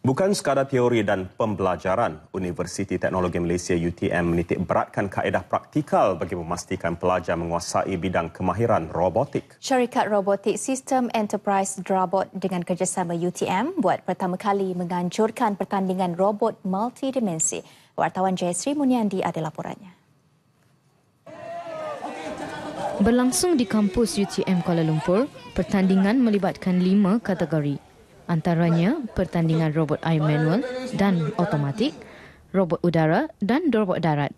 Bukan sekadar teori dan pembelajaran, Universiti Teknologi Malaysia UTM menitik beratkan kaedah praktikal bagi memastikan pelajar menguasai bidang kemahiran robotik. Syarikat Robotik Sistem Enterprise Drabot dengan kerjasama UTM buat pertama kali menganjurkan pertandingan robot multidimensi. Wartawan Jayasri Muniandi ada laporannya. Berlangsung di kampus UTM Kuala Lumpur, pertandingan melibatkan 5 kategori. Antaranya pertandingan robot air manual dan automatik, robot udara dan robot darat.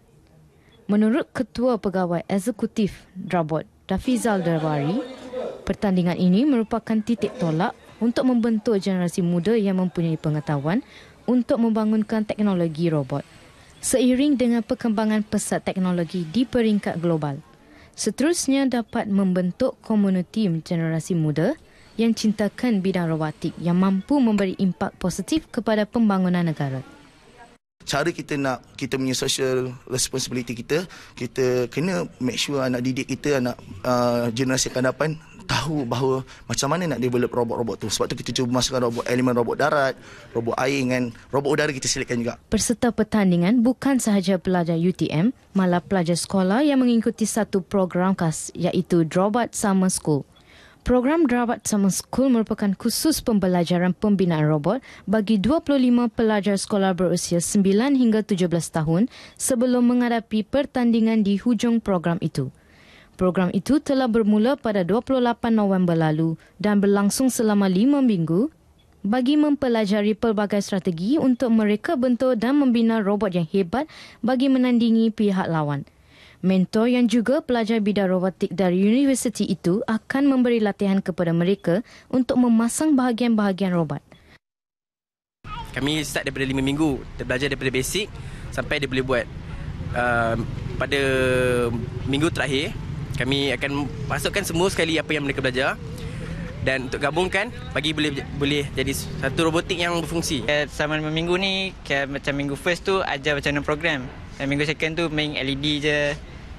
Menurut Ketua Pegawai Eksekutif Drabot, Dafizal Darwari, pertandingan ini merupakan titik tolak untuk membentuk generasi muda yang mempunyai pengetahuan untuk membangunkan teknologi robot. Seiring dengan perkembangan pesat teknologi di peringkat global, seterusnya dapat membentuk komuniti generasi muda yang cintakan bidang robotik yang mampu memberi impak positif kepada pembangunan negara. Cara kita nak kita punya social responsibility kita kena make sure anak didik kita, anak generasi akan datang tahu bahawa macam mana nak develop robot-robot tu. Sebab tu kita cuba masukkan elemen robot darat, robot air dengan robot udara kita selitkan juga. Peserta pertandingan bukan sahaja pelajar UTM, malah pelajar sekolah yang mengikuti satu program khas iaitu Drabot Summer School. Program Drabot Summer School merupakan khusus pembelajaran pembinaan robot bagi 25 pelajar sekolah berusia 9 hingga 17 tahun sebelum menghadapi pertandingan di hujung program itu. Program itu telah bermula pada 28 November lalu dan berlangsung selama 5 minggu bagi mempelajari pelbagai strategi untuk mereka bentuk dan membina robot yang hebat bagi menandingi pihak lawan. Mentor yang juga pelajar bidang robotik dari universiti itu akan memberi latihan kepada mereka untuk memasang bahagian-bahagian robot. Kami start daripada 5 minggu, kita belajar daripada basic sampai dia boleh buat. Pada minggu terakhir, kami akan masukkan semua sekali apa yang mereka belajar dan untuk gabungkan bagi boleh jadi satu robotik yang berfungsi. Selama 5 minggu ni, macam minggu first tu ajar macam mana program. Dan minggu second tu main LED je.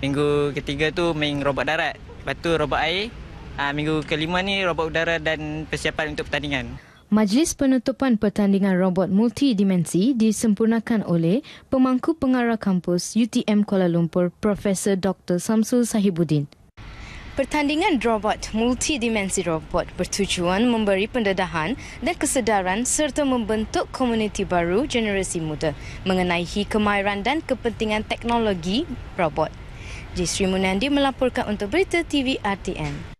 Minggu ketiga tu main robot darat. Lepas tu robot air. Minggu kelima ni robot udara dan persiapan untuk pertandingan. Majlis penutupan pertandingan robot multidimensi disempurnakan oleh Pemangku Pengarah Kampus UTM Kuala Lumpur Profesor Dr. Samsul Sahibuddin. Pertandingan robot multidimensi robot bertujuan memberi pendedahan dan kesedaran serta membentuk komuniti baru generasi muda mengenai kemahiran dan kepentingan teknologi robot. Jayasri Muniandi melaporkan untuk Berita TV RTM.